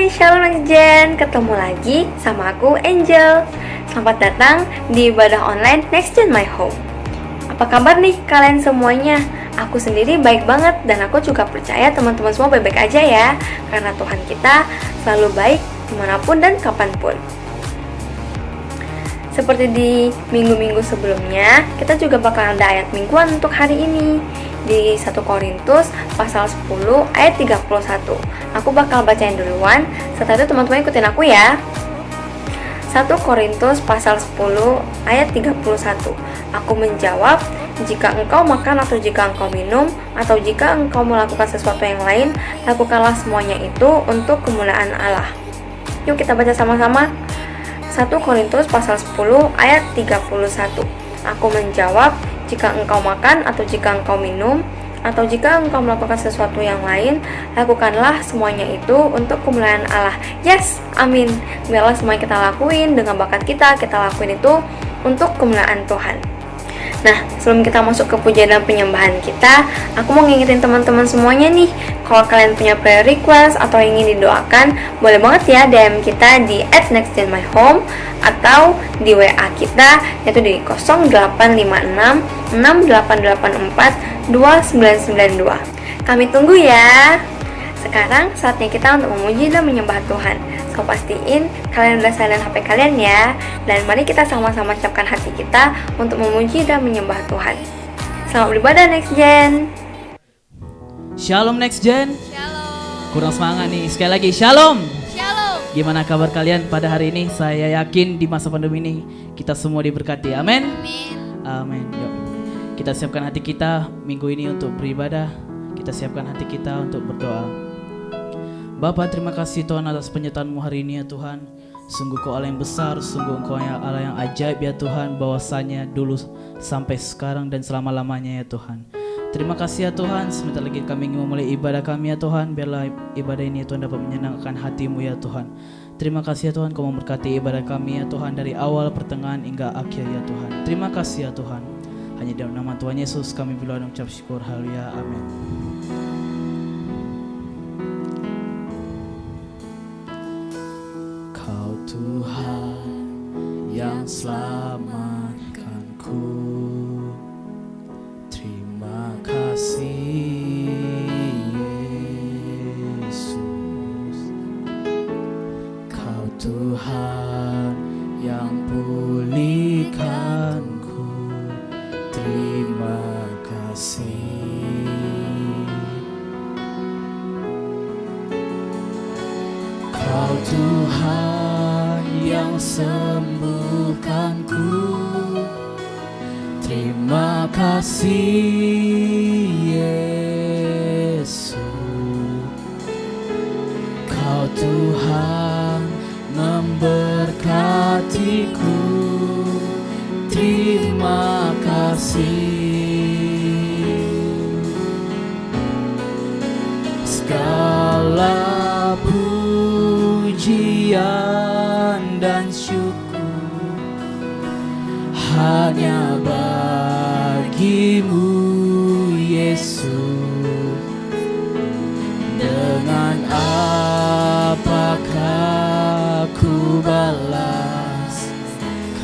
Hai, Shalom Next Gen, ketemu lagi sama aku Angel. Selamat datang di ibadah online Next Gen My Home. Apa kabar nih kalian semuanya? Aku sendiri baik banget dan aku juga percaya teman-teman semua baik-baik aja ya. Karena Tuhan kita selalu baik dimanapun dan kapanpun. Seperti di minggu-minggu sebelumnya, kita juga bakal ada ayat mingguan untuk hari ini. Di 1 Korintus pasal 10 ayat 31. Aku bakal bacain duluan, setelah itu teman-teman ikutin aku ya. 1 Korintus pasal 10 ayat 31. Aku menjawab, jika engkau makan atau jika engkau minum, atau jika engkau melakukan sesuatu yang lain, lakukanlah semuanya itu untuk kemuliaan Allah. Yuk kita baca sama-sama. 1 Korintus pasal 10 ayat 31. Aku menjawab, jika engkau makan atau jika engkau minum, atau jika engkau melakukan sesuatu yang lain, lakukanlah semuanya itu untuk kemuliaan Allah. Yes, amin. Biarlah semua yang kita lakuin dengan bakat kita lakuin itu untuk kemuliaan Tuhan. Nah, sebelum kita masuk ke pujian dan penyembahan kita, aku mau ngingetin teman-teman semuanya nih, kalau kalian punya prayer request atau ingin didoakan, boleh banget ya DM kita di @nextgenmyhome atau di WA kita, yaitu di 0856 6884 2992. Kami tunggu ya. Sekarang saatnya kita untuk memuji dan menyembah Tuhan. So pastiin kalian udah silent HP kalian ya. Dan mari kita sama-sama siapkan hati kita untuk memuji dan menyembah Tuhan. Selamat beribadah Next Gen. Shalom Next Gen. Shalom. Kurang semangat nih. Sekali lagi Shalom. Shalom. Gimana kabar kalian pada hari ini? Saya yakin di masa pandemi ini kita semua diberkati. Amin. Amin. Amin. Yuk. Kita siapkan hati kita minggu ini untuk beribadah. Kita siapkan hati kita untuk berdoa. Bapa, terima kasih Tuhan atas penyertaan-Mu hari ini ya Tuhan. Sungguh Kau Allah yang besar, sungguh Engkau Allah yang ajaib ya Tuhan, bahwasanya dulu sampai sekarang dan selama-lamanya ya Tuhan. Terima kasih ya Tuhan, sebentar lagi kami ingin memulai ibadah kami ya Tuhan. Biarlah ibadah ini ya Tuhan dapat menyenangkan hati-Mu ya Tuhan. Terima kasih ya Tuhan, Kau memberkati ibadah kami ya Tuhan, dari awal, pertengahan hingga akhir ya Tuhan. Terima kasih ya Tuhan. Hanya dalam nama Tuhan Yesus kami berdoa dan ucap syukur. Haleluya, amin. Kau Tuhan yang selamatkanku, terima kasih Yesus. Kau Tuhan yang pulihkanku, terima kasih. Kau Tuhan yang sembuhkanku, terima kasih Yesus. Kau Tuhan memberkatiku, terima kasih. Segala pujian dan syukur hanya bagi-Mu Yesus. Dengan apakah ku balas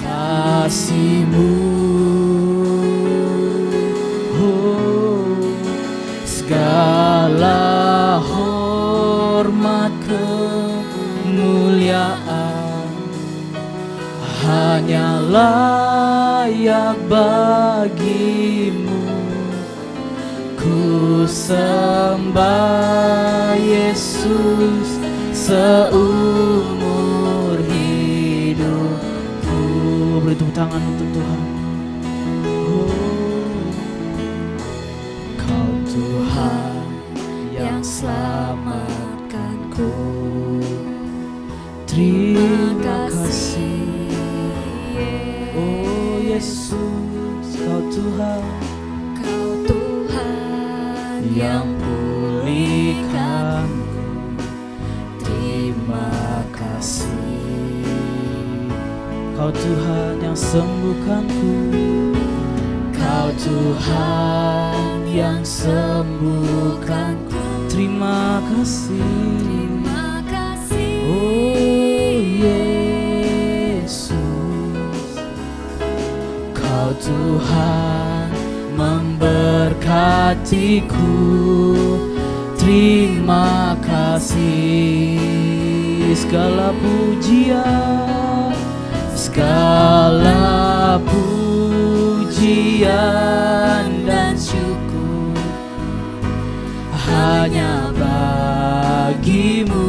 kasih-Mu? Oh, segala hormat kemuliaan hanya layak bagi-Mu. Ku sembah Yesus seumur hidupku. Beri tepuk tangan untuk Tuhan. Oh, Kau Tuhan yang selamatkanku, terima kasih. Oh Yesus, Kau Tuhan, Kau Tuhan yang pulihkanku, terima kasih. Kau Tuhan yang sembuhkanku, Kau Tuhan yang sembuhkanku, terima kasih. Terima kasih Tuhan memberkatiku. Terima kasih. Segala pujian, segala pujian dan syukur hanya bagimu,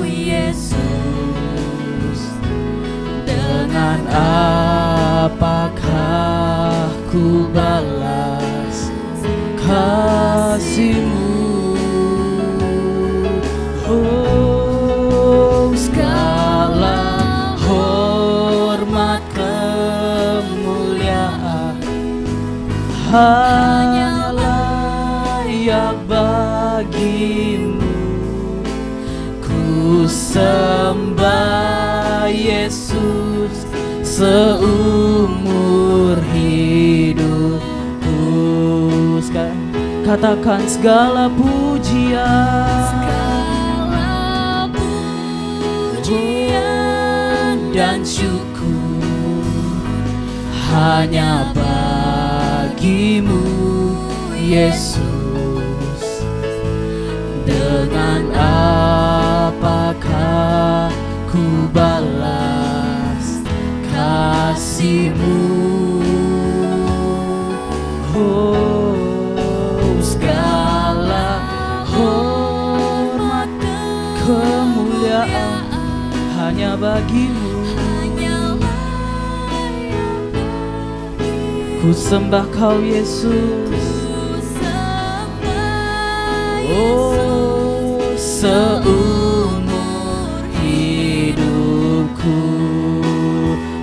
Yesus. Dengan apakah ku balas kasih-Mu? Oh, segala hormat kemuliaan hanya layak bagimu. Ku sembah Yesus seumur hidupku. Katakan segala pujian, dan syukur hanya bagimu, Yesus. Dengan apakah ku balas kasih-Mu? Oh, segala hormat kemuliaan hanya bagimu. Ku sembah Kau, Yesus. Oh, seumur hidupku.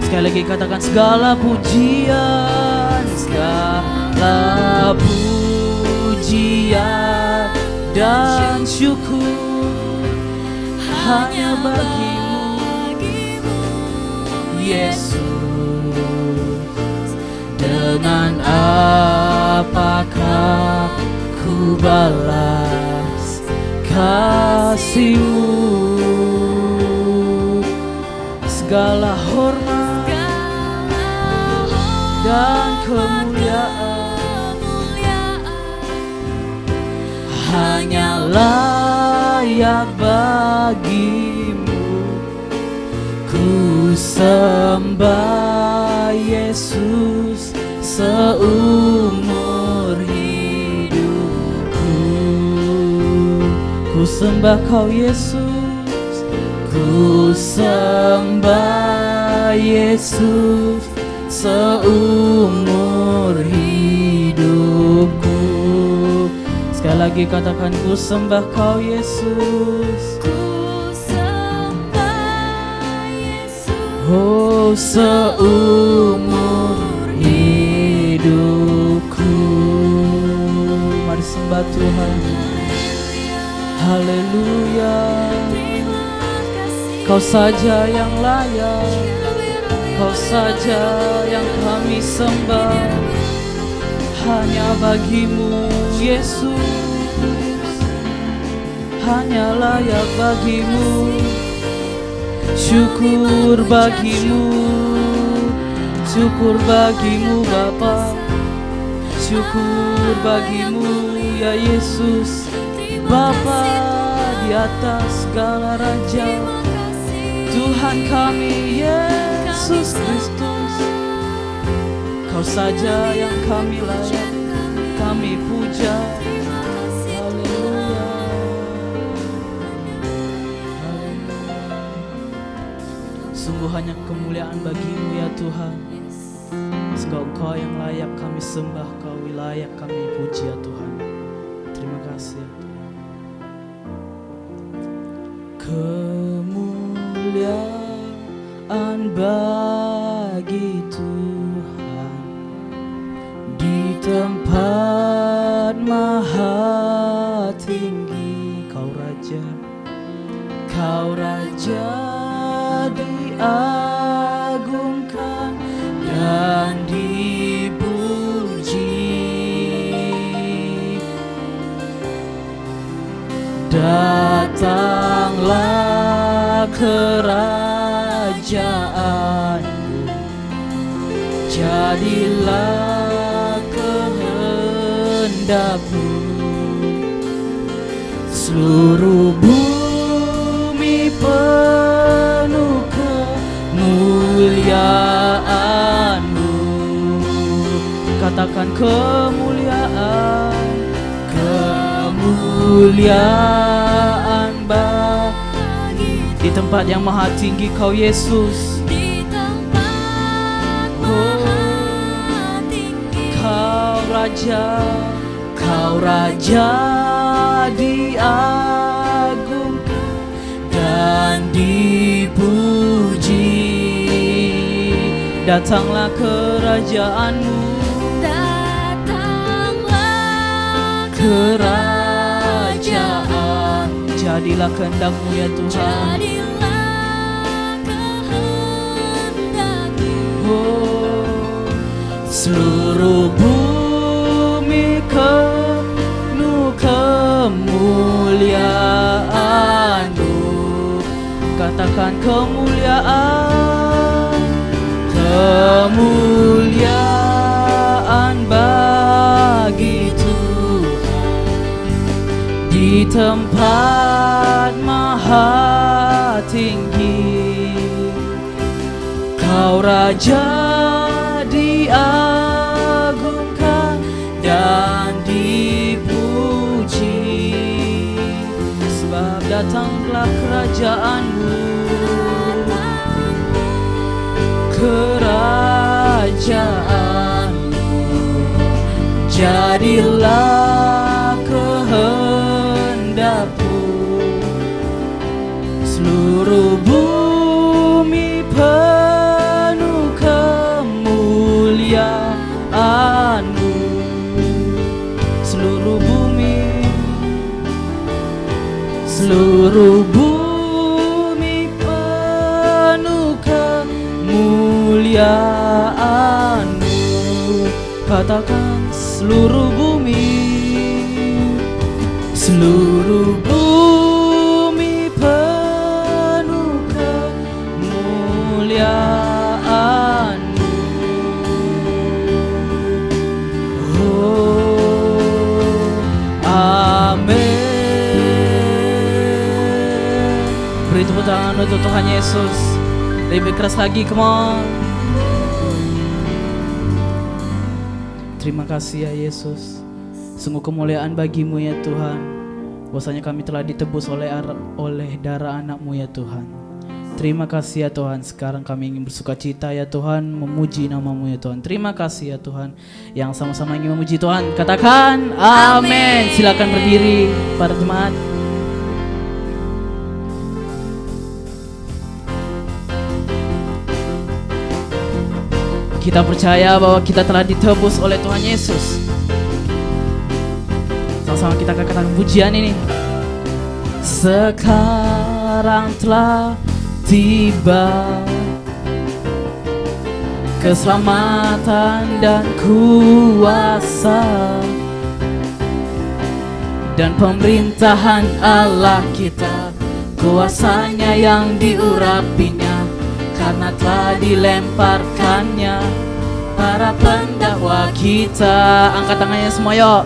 Sekali lagi katakan segala pujian, segala pujian dan syukur hanya bagimu, Yesus. Dengan apakah ku balas kasih-Mu? Segala hormat dan kemuliaan hanya layak bagimu. Ku sembah Yesus seumur hidupku. Ku sembah Kau, Yesus. Ku sembah Yesus seumur hidupku. Sekali lagi katakan, ku sembah Kau, Yesus. Oh, seumur hidupku. Mari sembah Tuhan. Haleluya. Kau saja yang layak, Kau saja yang kami sembah. Hanya bagimu, Yesus. Hanya layak bagimu. Syukur bagimu, syukur bagimu Bapa, syukur bagimu ya Yesus. Bapa di atas segala raja, Tuhan kami Yesus Kristus. Kau saja yang kami layak, kami puja. Sungguh hanya kemuliaan bagimu ya Tuhan. Sehingga Engkau yang layak kami sembah, Kau layak kami puji ya Tuhan. Terima kasih ya Tuhan. Kemuliaan bagi Tuhan di tempat maha tinggi. Kau Raja, Kau Raja diagungkan dan dipuji. Datanglah kerajaanmu, jadilah kehendak-Mu. Seluruh bumi penuh kemuliaan-Mu. Katakan kemuliaan, kemuliaan bagi di tempat yang maha tinggi Kau Yesus. Di tempat maha tinggi Kau Raja diagungkan dan dipuji. Datanglah kerajaan-Mu, datanglah kerajaan. Jadilah kehendak-Mu ya Tuhan. jadilah kehendak-Mu. Oh, seluruh bumi penuh kemuliaan-Mu. Katakan kemuliaan, kemuliaan bagi Tuhan. Di tempat maha tinggi Kau Raja diagungkan dan dipuji. Sebab datanglah kerajaan-Mu, kerajaan-Mu. Jadilah kehendak-Mu. Seluruh bumi penuh kemuliaan-Mu. Seluruh bumi penuh kemuliaan-Mu. Katakan seluruh bumi penuh kemuliaan-Mu. Oh, amin. Beri tepuk tangan untuk Tuhan Yesus. Lebih keras lagi, come on. Terima kasih ya Yesus. Sungguh kemuliaan bagi-Mu ya Tuhan. Bahwasanya kami telah ditebus oleh darah anak-Mu ya Tuhan. Terima kasih ya Tuhan. Sekarang kami ingin bersukacita ya Tuhan, memuji nama-Mu ya Tuhan. Terima kasih ya Tuhan. Yang sama-sama ingin memuji Tuhan, katakan amin. Silakan berdiri para jemaat. Kita percaya bahwa kita telah ditebus oleh Tuhan Yesus. Sama-sama kita katakan pujian ini. Sekarang telah tiba keselamatan dan kuasa dan pemerintahan Allah kita, kuasanya yang diurapinya, karena telah dilemparkannya para pendakwa kita. Angkat tangannya semua yuk.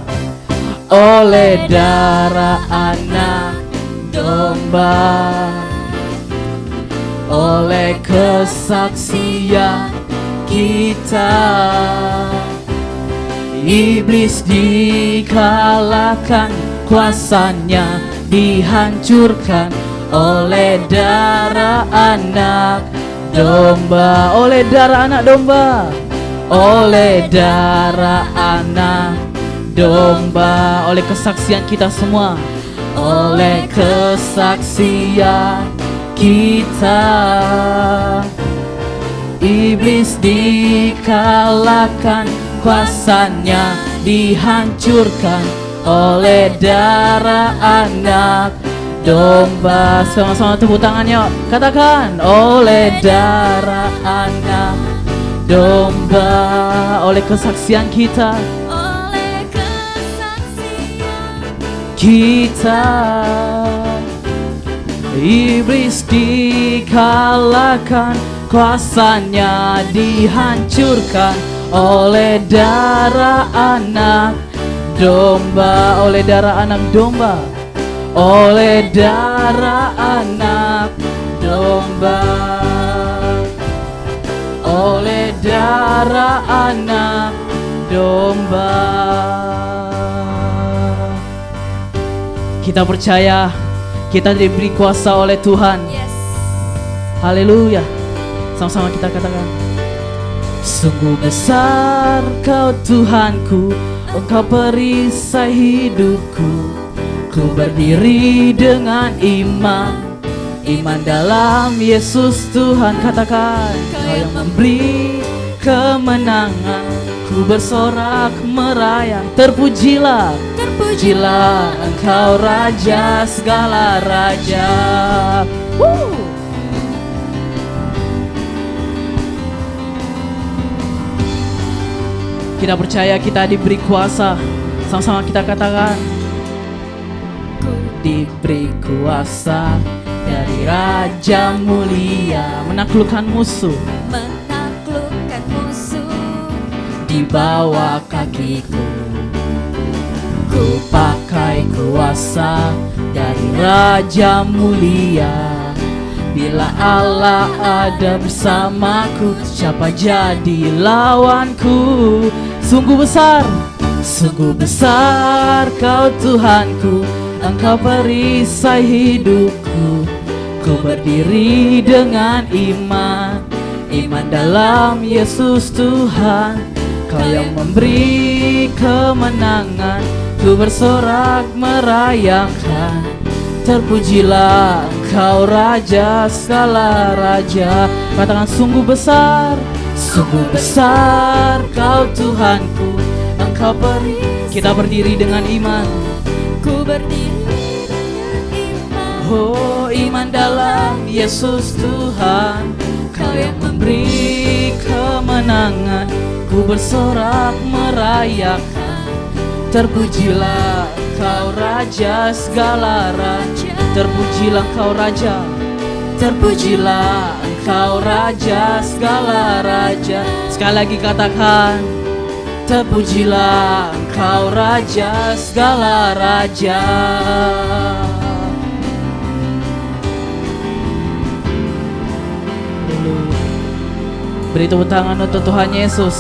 Oleh darah anak domba, oleh kesaksian kita, iblis dikalahkan, kuasanya dihancurkan oleh darah anak domba, oleh darah anak domba, oleh darah anak domba, oleh kesaksian kita semua, oleh kesaksian kita, iblis dikalahkan, kuasanya dihancurkan oleh darah anak domba. Sama-sama tepuk tangan yuk. Katakan oleh darah anak domba, oleh kesaksian kita, oleh kesaksian kita, iblis dikalahkan, kuasanya dihancurkan oleh darah anak domba, oleh darah anak domba, oleh darah anak domba, oleh darah anak domba. Kita percaya kita diberi kuasa oleh Tuhan. Yes. Haleluya. Sama-sama kita katakan, sungguh besar Kau Tuhanku, Engkau perisai hidupku. Ku berdiri dengan iman dalam Yesus Tuhan. Katakan, Kau yang memberi kemenangan. Ku bersorak merayang, terpujilah, terpujilah Engkau Raja segala raja. Woo! Kita percaya kita diberi kuasa. Sama-sama kita katakan, ku diberi kuasa dari Raja mulia, menaklukkan musuh, Menaklukkan musuh di bawah kakiku. Ku pakai kuasa dari Raja mulia. Bila Allah ada bersamaku, siapa jadi lawanku? Sungguh besar Kau Tuhanku, Engkau perisai hidupku. Ku berdiri dengan iman dalam Yesus Tuhan. Kau yang memberi kemenangan, ku bersorak merayangkan. Terpujilah Engkau Raja segala raja. Katakan, sungguh besar Kau Tuhanku, Engkau kita berdiri dengan iman. Ku berdiri dengan iman. Oh, iman dalam Yesus Tuhan. Kau yang memberi kemenangan, ku bersorak merayakan. Terpujilah Engkau Raja segala raja. Terpujilah Engkau Raja. Terpujilah Engkau Raja segala raja. Sekali lagi katakan, terpujilah Engkau Raja segala raja. Beri tepuk tangan untuk Tuhan Yesus.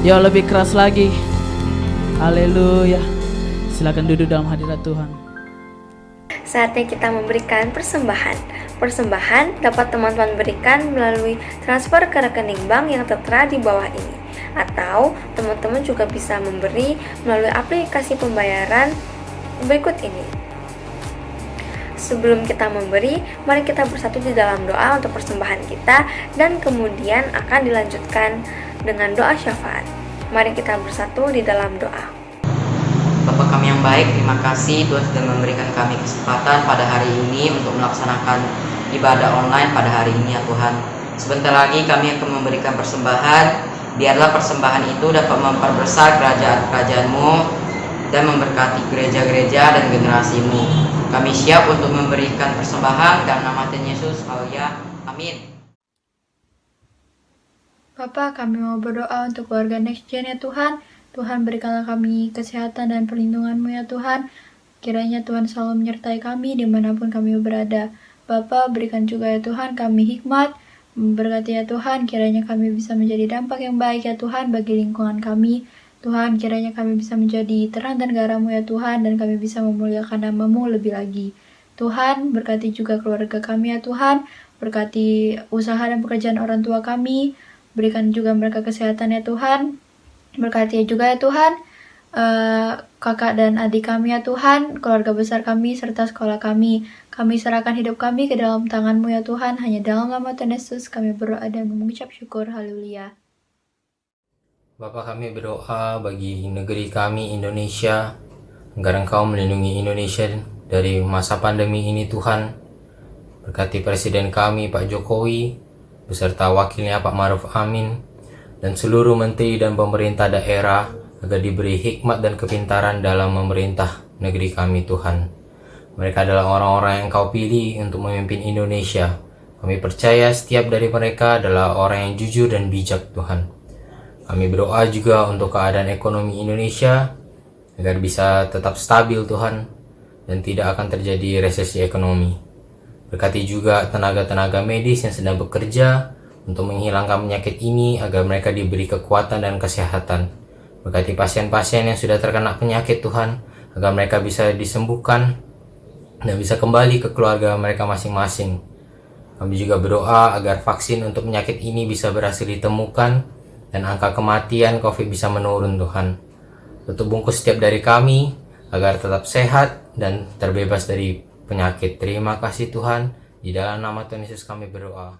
Ya, lebih keras lagi. Haleluya. Silakan duduk dalam hadirat Tuhan. Saatnya kita memberikan persembahan. Persembahan dapat teman-teman berikan melalui transfer ke rekening bank yang tertera di bawah ini. Atau teman-teman juga bisa memberi melalui aplikasi pembayaran berikut ini. Sebelum kita memberi, mari kita bersatu di dalam doa untuk persembahan kita, dan kemudian akan dilanjutkan dengan doa syafaat. Mari kita bersatu di dalam doa. Bapa kami yang baik, terima kasih Tuhan sudah memberikan kami kesempatan pada hari ini untuk melaksanakan ibadah online pada hari ini ya Tuhan. Sebentar lagi kami akan memberikan persembahan. Biarlah persembahan itu dapat memperbesar kerajaan-kerajaan-Mu dan memberkati gereja-gereja dan generasi-Mu. Kami siap untuk memberikan persembahan dalam nama Tuhan Yesus. Haleluya. Amin. Bapak, kami mau berdoa untuk keluarga Next Gen ya Tuhan. Tuhan, berikanlah kami kesehatan dan perlindungan-Mu ya Tuhan. Kiranya Tuhan selalu menyertai kami dimanapun kami berada. Bapak, berikan juga ya Tuhan kami hikmat. Berkati ya Tuhan, kiranya kami bisa menjadi dampak yang baik ya Tuhan bagi lingkungan kami. Tuhan, kiranya kami bisa menjadi terang dan garam-Mu ya Tuhan, dan kami bisa memuliakan nama-Mu lebih lagi. Tuhan, berkati juga keluarga kami ya Tuhan. Berkati usaha dan pekerjaan orang tua kami. Berikan juga mereka kesehatan ya Tuhan. Berkati juga ya Tuhan kakak dan adik kami ya Tuhan, keluarga besar kami serta sekolah kami. Kami serahkan hidup kami ke dalam tangan-Mu ya Tuhan. Hanya dalam nama Tuhan Yesus kami berdoa dan mengucap syukur. Haleluya. Bapa, kami berdoa bagi negeri kami Indonesia, agar Engkau melindungi Indonesia dari masa pandemi ini Tuhan. Berkati Presiden kami Pak Jokowi beserta wakilnya Pak Maruf Amin dan seluruh menteri dan pemerintah daerah agar diberi hikmat dan kepintaran dalam memerintah negeri kami Tuhan. Mereka adalah orang-orang yang Engkau pilih untuk memimpin Indonesia. Kami percaya setiap dari mereka adalah orang yang jujur dan bijak Tuhan. Kami berdoa juga untuk keadaan ekonomi Indonesia agar bisa tetap stabil Tuhan dan tidak akan terjadi resesi ekonomi. Berkati juga tenaga-tenaga medis yang sedang bekerja untuk menghilangkan penyakit ini agar mereka diberi kekuatan dan kesehatan. Berkati pasien-pasien yang sudah terkena penyakit Tuhan agar mereka bisa disembuhkan dan bisa kembali ke keluarga mereka masing-masing. Kami juga berdoa agar vaksin untuk penyakit ini bisa berhasil ditemukan dan angka kematian COVID bisa menurun Tuhan. Tutup bungkus setiap dari kami agar tetap sehat dan terbebas dari penyakit. Terima kasih Tuhan. Di dalam nama Tuhan Yesus kami berdoa.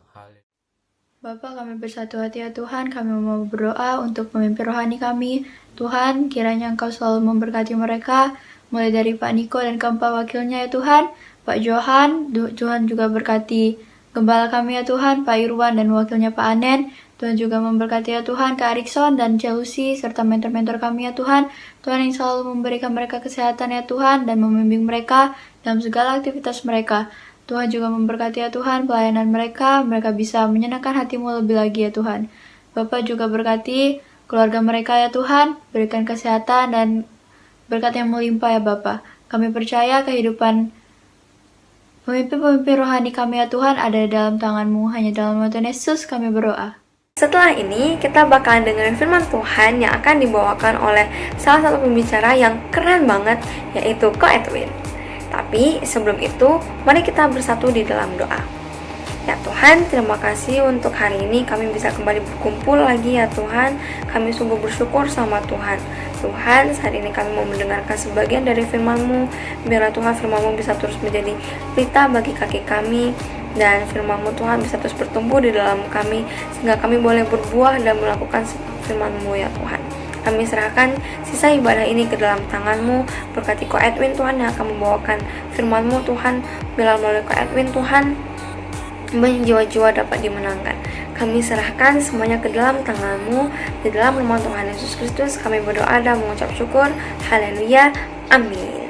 Bapa, kami bersatu hati ya Tuhan, kami mau berdoa untuk pemimpin rohani kami. Tuhan, kiranya Engkau selalu memberkati mereka, mulai dari Pak Niko dan keempat wakilnya ya Tuhan, Pak Johan, Tuhan juga berkati gembala kami ya Tuhan, Pak Irwan dan wakilnya Pak Anen. Tuhan juga memberkati ya Tuhan, Kak Arikson dan Chelsea, serta mentor-mentor kami ya Tuhan. Tuhan yang selalu memberikan mereka kesehatan ya Tuhan, dan membimbing mereka dalam segala aktivitas mereka. Tuhan juga memberkati ya Tuhan pelayanan mereka bisa menyenangkan hati-Mu lebih lagi ya Tuhan. Bapak juga berkati keluarga mereka ya Tuhan, berikan kesehatan dan berkat yang melimpah ya Bapak. Kami percaya kehidupan pemimpin-pemimpin rohani kami ya Tuhan ada dalam tangan-Mu, hanya dalam nama Tuhan Yesus kami berdoa. Setelah ini, kita bakalan dengerin firman Tuhan yang akan dibawakan oleh salah satu pembicara yang keren banget, yaitu Ko Edwin. Tapi sebelum itu, mari kita bersatu di dalam doa. Ya Tuhan, terima kasih untuk hari ini kami bisa kembali berkumpul lagi ya Tuhan. Kami sungguh bersyukur sama Tuhan. Tuhan, saat ini kami mau mendengarkan sebagian dari firman-Mu. Biarlah Tuhan firman-Mu bisa terus menjadi pelita bagi kaki kami. Dan firman-Mu Tuhan bisa terus bertumbuh di dalam kami, sehingga kami boleh berbuah dan melakukan firman-Mu ya Tuhan. Kami serahkan sisa ibadah ini ke dalam tangan-Mu. Berkati Ko Edwin Tuhan yang akan membawakan firman-Mu Tuhan. Biarlah melalui Ko Edwin Tuhan, banyak jiwa-jiwa dapat dimenangkan. Kami serahkan semuanya ke dalam tangan-Mu. Di dalam nama Tuhan Yesus Kristus kami berdoa dan mengucap syukur. Haleluya. Amin.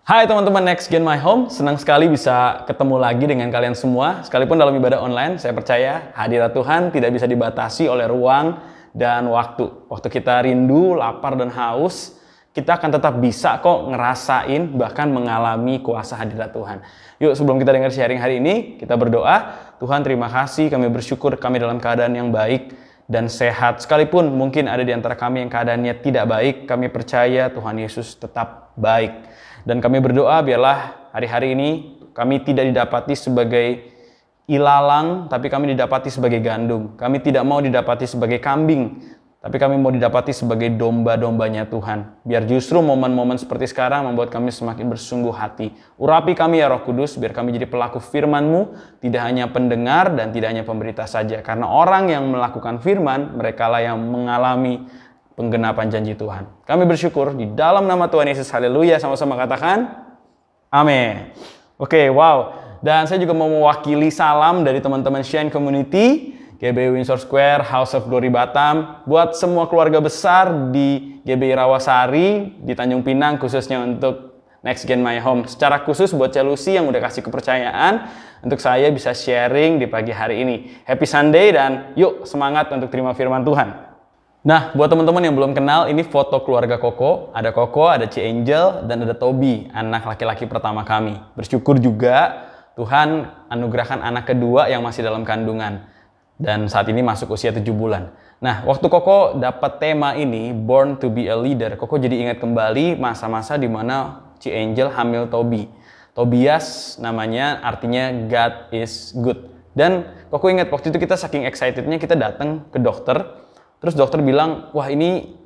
Hai teman-teman Next Gen My Home, senang sekali bisa ketemu lagi dengan kalian semua. Sekalipun dalam ibadah online, saya percaya hadirat Tuhan tidak bisa dibatasi oleh ruang dan waktu. Waktu kita rindu, lapar, dan haus, kita akan tetap bisa kok ngerasain, bahkan mengalami kuasa hadirat Tuhan. Yuk, sebelum kita dengar sharing hari ini, kita berdoa. Tuhan, terima kasih, kami bersyukur kami dalam keadaan yang baik dan sehat. Sekalipun mungkin ada di antara kami yang keadaannya tidak baik, kami percaya Tuhan Yesus tetap baik. Dan kami berdoa biarlah hari-hari ini kami tidak didapati sebagai ilalang, tapi kami didapati sebagai gandum. Kami tidak mau didapati sebagai kambing, tapi kami mau didapati sebagai domba-dombanya Tuhan. Biar justru momen-momen seperti sekarang membuat kami semakin bersungguh hati. Urapi kami ya Roh Kudus, biar kami jadi pelaku firman-Mu, tidak hanya pendengar dan tidak hanya pemberita saja. Karena orang yang melakukan firman, merekalah yang mengalami penggenapan janji Tuhan. Kami bersyukur di dalam nama Tuhan Yesus. Haleluya. Sama-sama katakan amin. Oke, wow. Dan saya juga mau mewakili salam dari teman-teman Shine Community, GBI Windsor Square, House of Glory Batam, buat semua keluarga besar di GBI Rawasari, di Tanjung Pinang, khususnya untuk Next Gen My Home. Secara khusus buat Chelsea yang udah kasih kepercayaan untuk saya bisa sharing di pagi hari ini. Happy Sunday dan yuk semangat untuk terima firman Tuhan. Nah, buat teman-teman yang belum kenal, ini foto keluarga Koko. Ada Koko, ada Ci Angel, dan ada Toby, anak laki-laki pertama kami. Bersyukur juga Tuhan anugerahkan anak kedua yang masih dalam kandungan. Dan saat ini masuk usia 7 bulan. Nah, waktu Koko dapat tema ini, Born to be a Leader, Koko jadi ingat kembali masa-masa di mana Ci Angel hamil Toby. Tobias namanya, artinya God is good. Dan Koko ingat waktu itu kita saking excitednya kita datang ke dokter. Terus dokter bilang, wah ini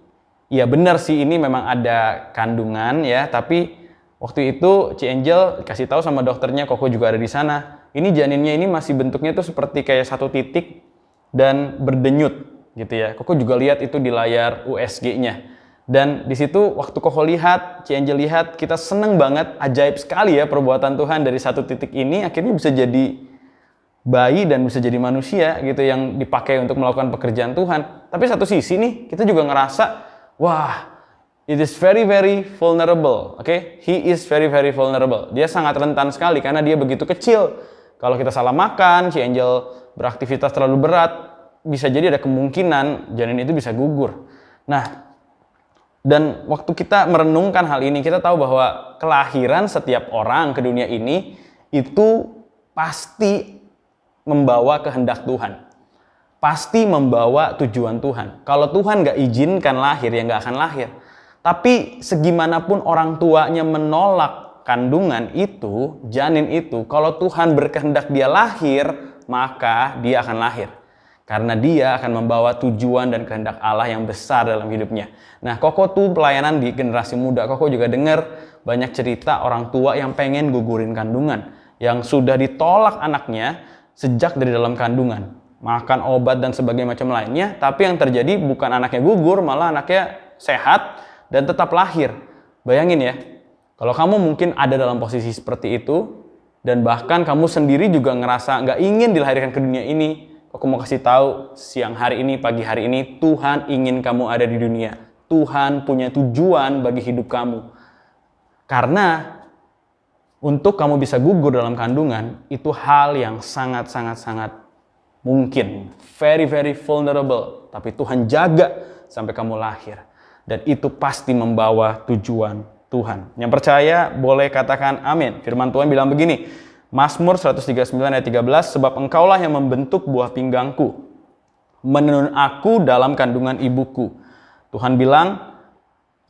ya benar sih, ini memang ada kandungan ya, tapi waktu itu Ci Angel kasih tahu sama dokternya, Koko juga ada di sana. Ini janinnya ini masih bentuknya tuh seperti kayak satu titik dan berdenyut gitu ya. Koko juga lihat itu di layar USG-nya. Dan di situ waktu Koko lihat, Ci Angel lihat, kita seneng banget, ajaib sekali ya perbuatan Tuhan dari satu titik ini akhirnya bisa jadi bayi dan bisa jadi manusia gitu yang dipakai untuk melakukan pekerjaan Tuhan. Tapi satu sisi nih kita juga ngerasa, wah, it is very very vulnerable. Oke? He is very very vulnerable. Dia sangat rentan sekali karena dia begitu kecil. Kalau kita salah makan, Ci Angel beraktivitas terlalu berat, bisa jadi ada kemungkinan janin itu bisa gugur. Nah, dan waktu kita merenungkan hal ini, kita tahu bahwa kelahiran setiap orang ke dunia ini itu pasti membawa kehendak Tuhan. Pasti membawa tujuan Tuhan. Kalau Tuhan gak izinkan lahir, ya gak akan lahir. Tapi segimanapun orang tuanya menolak kandungan itu, janin itu, kalau Tuhan berkehendak dia lahir, maka dia akan lahir. Karena dia akan membawa tujuan dan kehendak Allah yang besar dalam hidupnya. Nah, Koko tuh pelayanan di generasi muda. Koko juga dengar banyak cerita orang tua yang pengen gugurin kandungan. Yang sudah ditolak anaknya sejak dari dalam kandungan. Makan obat dan sebagainya macam lainnya. Tapi yang terjadi bukan anaknya gugur, malah anaknya sehat dan tetap lahir. Bayangin ya, kalau kamu mungkin ada dalam posisi seperti itu, dan bahkan kamu sendiri juga ngerasa nggak ingin dilahirkan ke dunia ini, aku mau kasih tahu siang hari ini, pagi hari ini, Tuhan ingin kamu ada di dunia. Tuhan punya tujuan bagi hidup kamu. Karena untuk kamu bisa gugur dalam kandungan, itu hal yang sangat mungkin. Very vulnerable. Tapi Tuhan jaga sampai kamu lahir. Dan itu pasti membawa tujuan Tuhan. Yang percaya boleh katakan amin. Firman Tuhan bilang begini, Mazmur 139 ayat 13, sebab engkaulah yang membentuk buah pinggangku, menenun aku dalam kandungan ibuku. Tuhan bilang,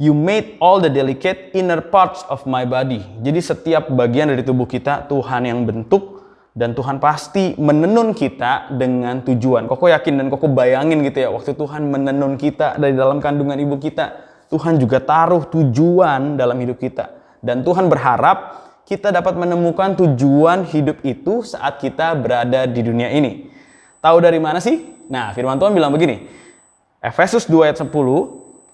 you made all the delicate inner parts of my body. Jadi setiap bagian dari tubuh kita Tuhan yang bentuk, dan Tuhan pasti menenun kita dengan tujuan. Koko yakin dan Koko bayangin gitu ya, waktu Tuhan menenun kita dari dalam kandungan ibu kita, Tuhan juga taruh tujuan dalam hidup kita. Dan Tuhan berharap kita dapat menemukan tujuan hidup itu saat kita berada di dunia ini. Tahu dari mana sih? Nah, firman Tuhan bilang begini, Efesus 2 ayat 10,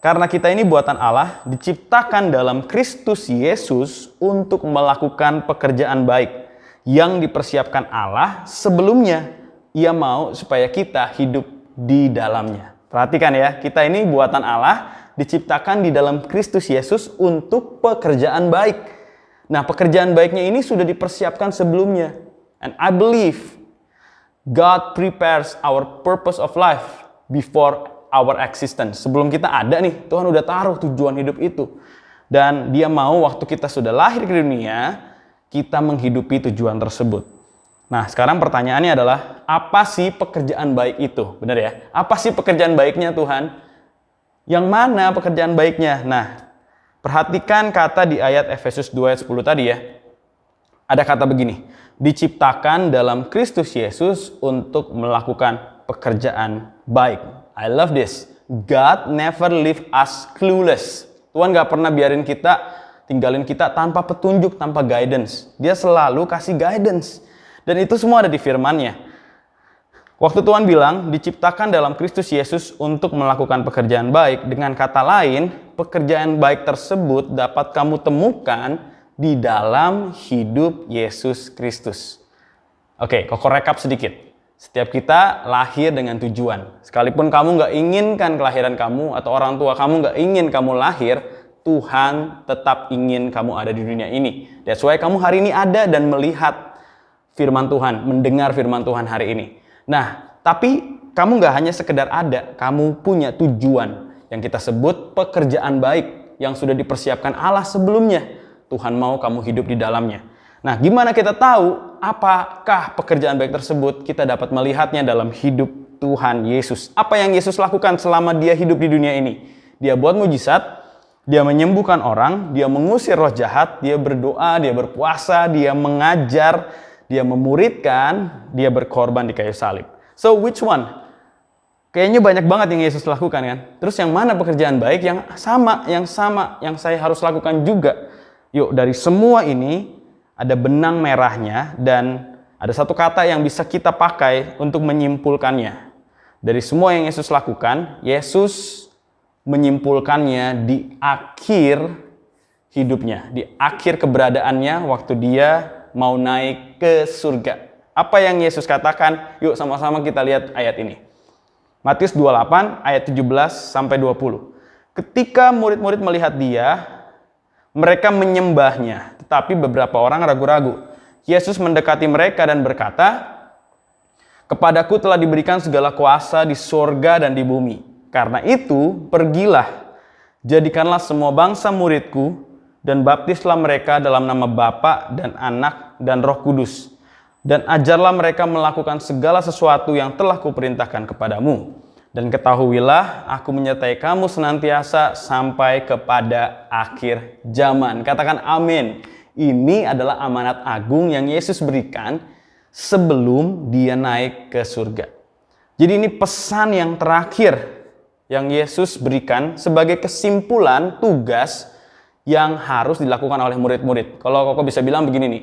karena kita ini buatan Allah, diciptakan dalam Kristus Yesus untuk melakukan pekerjaan baik yang dipersiapkan Allah sebelumnya. Ia mau supaya kita hidup di dalamnya. Perhatikan ya, kita ini buatan Allah, diciptakan di dalam Kristus Yesus untuk pekerjaan baik. Nah, pekerjaan baiknya ini sudah dipersiapkan sebelumnya. And I believe God prepares our purpose of life before our existence. Sebelum kita ada nih, Tuhan udah taruh tujuan hidup itu. Dan Dia mau waktu kita sudah lahir ke dunia, kita menghidupi tujuan tersebut. Nah, sekarang pertanyaannya adalah, apa sih pekerjaan baik itu? Benar ya? Apa sih pekerjaan baiknya Tuhan? Yang mana pekerjaan baiknya? Nah, perhatikan kata di ayat Efesus 2 ayat 10 tadi ya. Ada kata begini, diciptakan dalam Kristus Yesus untuk melakukan pekerjaan baik. I love this. God never leave us clueless. Tuhan gak pernah biarin kita, tinggalin kita tanpa petunjuk, tanpa guidance. Dia selalu kasih guidance. Dan itu semua ada di firman-Nya. Waktu Tuhan bilang, diciptakan dalam Kristus Yesus untuk melakukan pekerjaan baik. Dengan kata lain, pekerjaan baik tersebut dapat kamu temukan di dalam hidup Yesus Kristus. Oke, Koko rekap sedikit. Setiap kita lahir dengan tujuan. Sekalipun kamu gak inginkan kelahiran kamu, atau orang tua kamu gak ingin kamu lahir, Tuhan tetap ingin kamu ada di dunia ini. That's why kamu hari ini ada dan melihat firman Tuhan, mendengar firman Tuhan hari ini. Nah, tapi kamu gak hanya sekedar ada, kamu punya tujuan yang kita sebut pekerjaan baik yang sudah dipersiapkan Allah sebelumnya. Tuhan mau kamu hidup di dalamnya. Nah, gimana kita tahu apakah pekerjaan baik tersebut? Kita dapat melihatnya dalam hidup Tuhan Yesus. Apa yang Yesus lakukan selama Dia hidup di dunia ini? Dia buat mujizat, Dia menyembuhkan orang, Dia mengusir roh jahat, Dia berdoa, Dia berpuasa, Dia mengajar, Dia memuridkan, Dia berkorban di kayu salib. So which one? Kayaknya banyak banget yang Yesus lakukan kan? Terus yang mana pekerjaan baik yang yang saya harus lakukan juga? Yuk, dari semua ini ada benang merahnya dan ada satu kata yang bisa kita pakai untuk menyimpulkannya. Dari semua yang Yesus lakukan, Yesus menyimpulkannya di akhir hidupnya, di akhir keberadaannya waktu Dia mau naik ke surga. Apa yang Yesus katakan? Yuk sama-sama kita lihat ayat ini. Matius 28 ayat 17 sampai 20. Ketika murid-murid melihat Dia, mereka menyembahnya, tetapi beberapa orang ragu-ragu. Yesus mendekati mereka dan berkata, Kepadaku telah diberikan segala kuasa di surga dan di bumi. Karena itu, pergilah, jadikanlah semua bangsa muridku, dan baptislah mereka dalam nama Bapa dan Anak dan Roh Kudus. Dan ajarlah mereka melakukan segala sesuatu yang telah kuperintahkan kepadamu. Dan ketahuilah, aku menyertai kamu senantiasa sampai kepada akhir zaman. Katakan amin. Ini adalah amanat agung yang Yesus berikan sebelum dia naik ke surga. Jadi ini pesan yang terakhir yang Yesus berikan sebagai kesimpulan tugas yang harus dilakukan oleh murid-murid. Kalau Koko bisa bilang begini nih,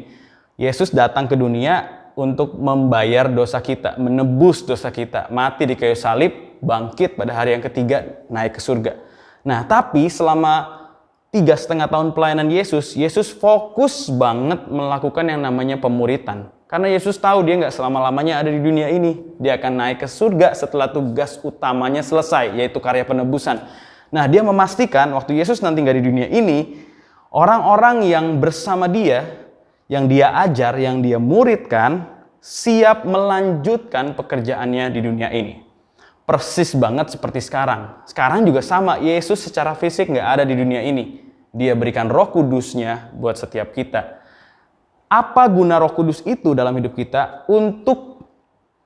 Yesus datang ke dunia untuk membayar dosa kita, menebus dosa kita, mati di kayu salib, bangkit pada hari yang ketiga, naik ke surga. Nah, tapi selama 3,5 tahun pelayanan Yesus, Yesus fokus banget melakukan yang namanya pemuritan. Karena Yesus tahu dia nggak selama-lamanya ada di dunia ini. Dia akan naik ke surga setelah tugas utamanya selesai, yaitu karya penebusan. Nah, dia memastikan waktu Yesus nanti nggak di dunia ini, orang-orang yang bersama dia, yang dia ajar, yang dia muridkan, siap melanjutkan pekerjaannya di dunia ini. Persis banget seperti sekarang. Sekarang juga sama, Yesus secara fisik nggak ada di dunia ini. Dia berikan Roh Kudusnya buat setiap kita. Apa guna Roh Kudus itu dalam hidup kita? Untuk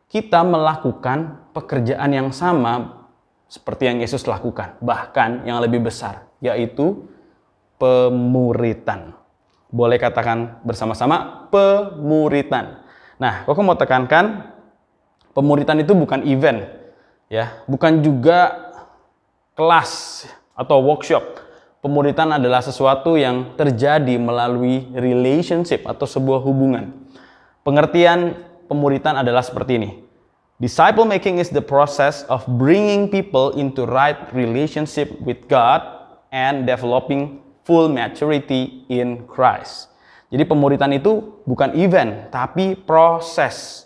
kita melakukan pekerjaan yang sama seperti yang Yesus lakukan. Bahkan yang lebih besar, yaitu pemuritan. Boleh katakan bersama-sama, pemuritan. Nah, Koko mau tekankan, pemuritan itu bukan event, ya, bukan juga kelas atau workshop. Pemuritan adalah sesuatu yang terjadi melalui relationship atau sebuah hubungan. Pengertian pemuritan adalah seperti ini. Disciple making is the process of bringing people into right relationship with God and developing full maturity in Christ. Jadi pemuritan itu bukan event, tapi proses.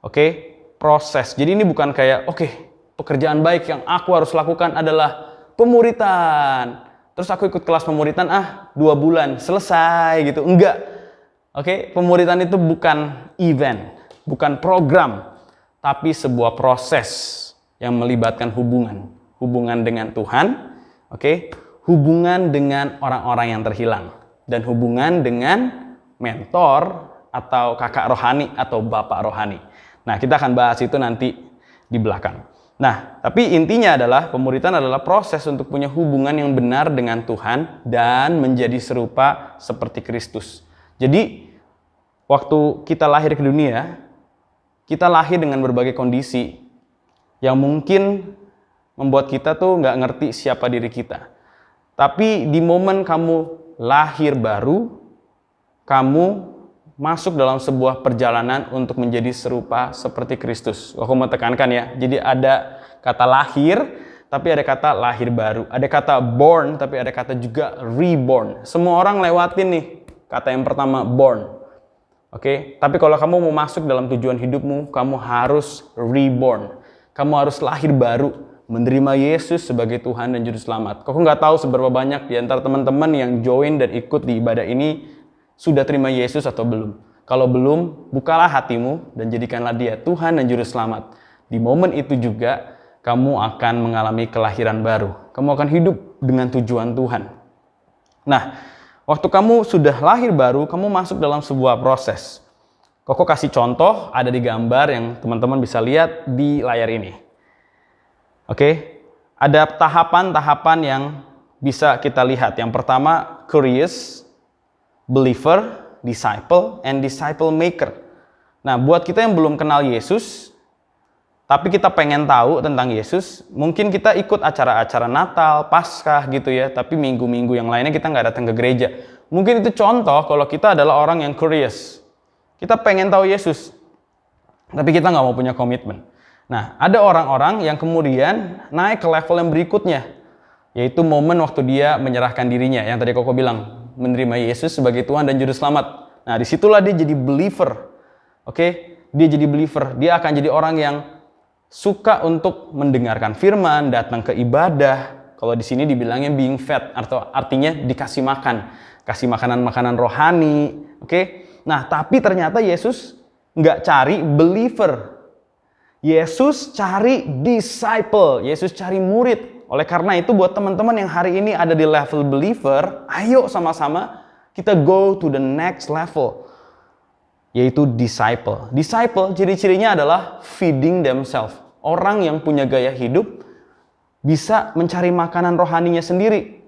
Oke? Proses. Jadi ini bukan kayak, pekerjaan baik yang aku harus lakukan adalah pemuritan. Terus aku ikut kelas pemuritan, 2 bulan, selesai gitu. Enggak. Oke? Pemuritan itu bukan event, bukan program, tapi sebuah proses yang melibatkan hubungan. Hubungan dengan Tuhan, hubungan dengan orang-orang yang terhilang, dan hubungan dengan mentor atau kakak rohani atau bapak rohani. Nah, kita akan bahas itu nanti di belakang. Nah, tapi intinya adalah pemuritan adalah proses untuk punya hubungan yang benar dengan Tuhan dan menjadi serupa seperti Kristus. Jadi, waktu kita lahir ke dunia, kita lahir dengan berbagai kondisi yang mungkin membuat kita tuh nggak ngerti siapa diri kita. Tapi di momen kamu lahir baru, kamu masuk dalam sebuah perjalanan untuk menjadi serupa seperti Kristus. Aku mau tekankan ya, jadi ada kata lahir, tapi ada kata lahir baru. Ada kata born, tapi ada kata juga reborn. Semua orang lewatin nih kata yang pertama, born. Tapi kalau kamu mau masuk dalam tujuan hidupmu, kamu harus reborn. Kamu harus lahir baru, menerima Yesus sebagai Tuhan dan Juru Selamat. Kok nggak tahu seberapa banyak di antara teman-teman yang join dan ikut di ibadah ini sudah terima Yesus atau belum? Kalau belum, bukalah hatimu dan jadikanlah dia Tuhan dan Juru Selamat. Di momen itu juga, kamu akan mengalami kelahiran baru. Kamu akan hidup dengan tujuan Tuhan. Nah, waktu kamu sudah lahir baru, kamu masuk dalam sebuah proses. Koko kasih contoh, ada di gambar yang teman-teman bisa lihat di layar ini. Ada tahapan-tahapan yang bisa kita lihat. Yang pertama, curious, believer, disciple, and disciple maker. Nah, buat kita yang belum kenal Yesus, tapi kita pengen tahu tentang Yesus, mungkin kita ikut acara-acara Natal, Paskah gitu ya, tapi minggu-minggu yang lainnya kita nggak datang ke gereja. Mungkin itu contoh kalau kita adalah orang yang curious. Kita pengen tahu Yesus, tapi kita nggak mau punya komitmen. Nah, ada orang-orang yang kemudian naik ke level yang berikutnya, yaitu momen waktu dia menyerahkan dirinya, yang tadi Koko bilang, menerima Yesus sebagai Tuhan dan Juru Selamat. Nah, disitulah dia jadi believer. Dia jadi believer. Dia akan jadi orang yang suka untuk mendengarkan firman, datang ke ibadah. Kalau di sini dibilangnya being fed, atau artinya dikasih makan. Kasih makanan-makanan rohani. Nah, tapi ternyata Yesus nggak cari believer. Yesus cari disciple, Yesus cari murid. Oleh karena itu buat teman-teman yang hari ini ada di level believer, ayo sama-sama kita go to the next level, yaitu disciple. Disciple ciri-cirinya adalah feeding themselves. Orang yang punya gaya hidup bisa mencari makanan rohaninya sendiri.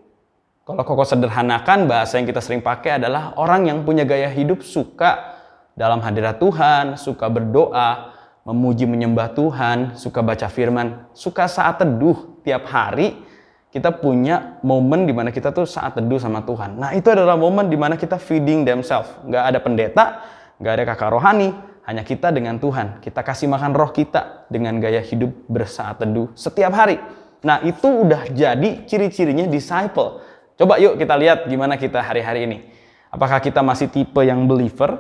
Kalau Koko sederhanakan, bahasa yang kita sering pakai adalah orang yang punya gaya hidup suka dalam hadirat Tuhan, suka berdoa, memuji menyembah Tuhan, suka baca firman, suka saat teduh. Tiap hari kita punya momen di mana kita tuh saat teduh sama Tuhan. Nah, itu adalah momen di mana kita feeding themselves. Nggak ada pendeta, nggak ada kakak rohani, hanya kita dengan Tuhan. Kita kasih makan roh kita dengan gaya hidup bersaat teduh setiap hari. Nah, itu udah jadi ciri-cirinya disciple. Coba yuk kita lihat gimana kita hari-hari ini. Apakah kita masih tipe yang believer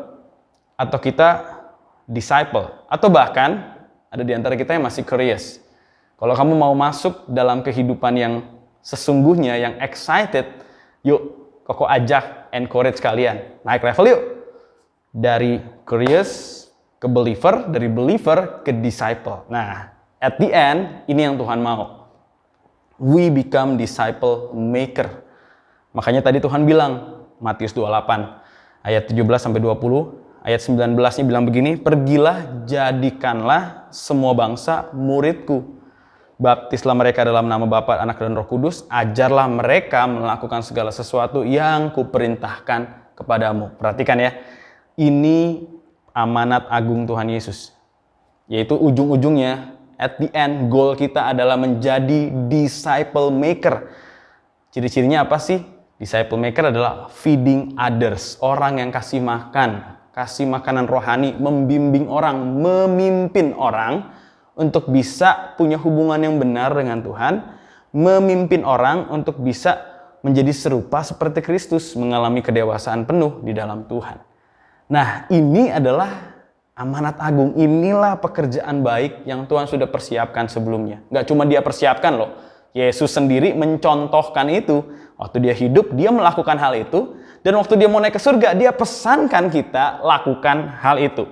atau kita disciple, atau bahkan ada di antara kita yang masih curious. Kalau kamu mau masuk dalam kehidupan yang sesungguhnya, yang excited, yuk Koko ajak, encourage kalian naik level yuk. Dari curious ke believer, dari believer ke disciple. Nah, at the end ini yang Tuhan mau. We become disciple maker. Makanya tadi Tuhan bilang Matius 28 ayat 17 sampai 20. Ayat 19-nya bilang begini, pergilah jadikanlah semua bangsa muridku. Baptislah mereka dalam nama Bapa, Anak dan Roh Kudus. Ajarlah mereka melakukan segala sesuatu yang kuperintahkan kepadamu. Perhatikan ya, ini amanat agung Tuhan Yesus. Yaitu ujung-ujungnya, at the end, goal kita adalah menjadi disciple maker. Ciri-cirinya apa sih? Disciple maker adalah feeding others. Orang yang kasih makan. Kasih makanan rohani, membimbing orang, memimpin orang untuk bisa punya hubungan yang benar dengan Tuhan, memimpin orang untuk bisa menjadi serupa seperti Kristus, mengalami kedewasaan penuh di dalam Tuhan. Nah, ini adalah amanat agung, inilah pekerjaan baik yang Tuhan sudah persiapkan sebelumnya. Gak cuma dia persiapkan loh, Yesus sendiri mencontohkan itu. Waktu dia hidup, dia melakukan hal itu. Dan waktu dia mau naik ke surga, dia pesankan kita lakukan hal itu.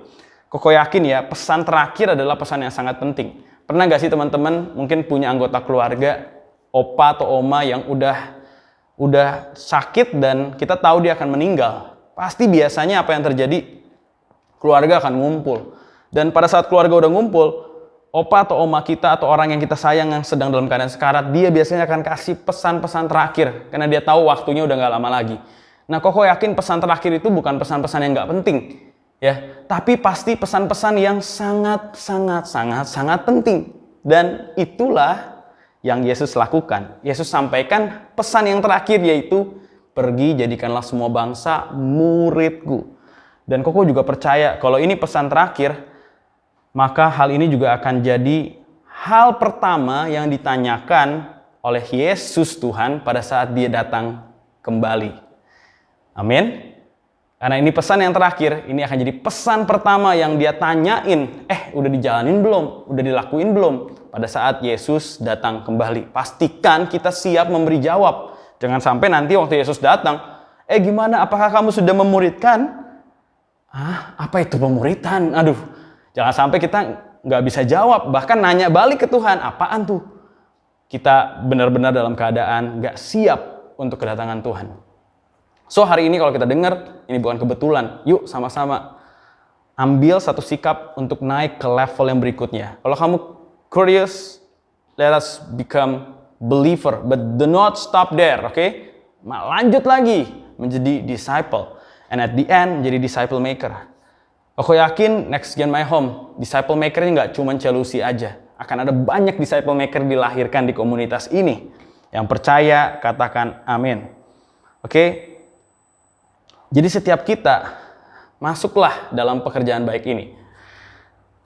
Koko yakin ya, pesan terakhir adalah pesan yang sangat penting. Pernah gak sih teman-teman mungkin punya anggota keluarga, opa atau oma yang udah sakit dan kita tahu dia akan meninggal. Pasti biasanya apa yang terjadi? Keluarga akan ngumpul. Dan pada saat keluarga udah ngumpul, opa atau oma kita atau orang yang kita sayang yang sedang dalam keadaan sekarat, dia biasanya akan kasih pesan-pesan terakhir. Karena dia tahu waktunya udah gak lama lagi. Nah, Koko yakin pesan terakhir itu bukan pesan-pesan yang nggak penting, ya, tapi pasti pesan-pesan yang sangat penting. Dan itulah yang Yesus lakukan. Yesus sampaikan pesan yang terakhir, yaitu pergi jadikanlah semua bangsa muridku. Dan Koko juga percaya kalau ini pesan terakhir, maka hal ini juga akan jadi hal pertama yang ditanyakan oleh Yesus Tuhan pada saat dia datang kembali. Amin. Karena ini pesan yang terakhir, ini akan jadi pesan pertama yang dia tanyain. Udah dijalanin belum? Udah dilakuin belum? Pada saat Yesus datang kembali. Pastikan kita siap memberi jawab. Jangan sampai nanti waktu Yesus datang, gimana? Apakah kamu sudah memuridkan? Apa itu pemuridan? Aduh, jangan sampai kita nggak bisa jawab. Bahkan nanya balik ke Tuhan, apaan tuh? Kita benar-benar dalam keadaan nggak siap untuk kedatangan Tuhan. So hari ini kalau kita dengar, ini bukan kebetulan. Yuk sama-sama ambil satu sikap untuk naik ke level yang berikutnya. Kalau kamu curious, let us become believer. But do not stop there, okay? Lanjut lagi menjadi disciple. And at the end, menjadi disciple maker. Aku yakin Next Gen My Home, disciple maker-nya nggak cuma Chelsea aja. Akan ada banyak disciple maker dilahirkan di komunitas ini. Yang percaya, katakan amin. Oke? Jadi setiap kita masuklah dalam pekerjaan baik ini.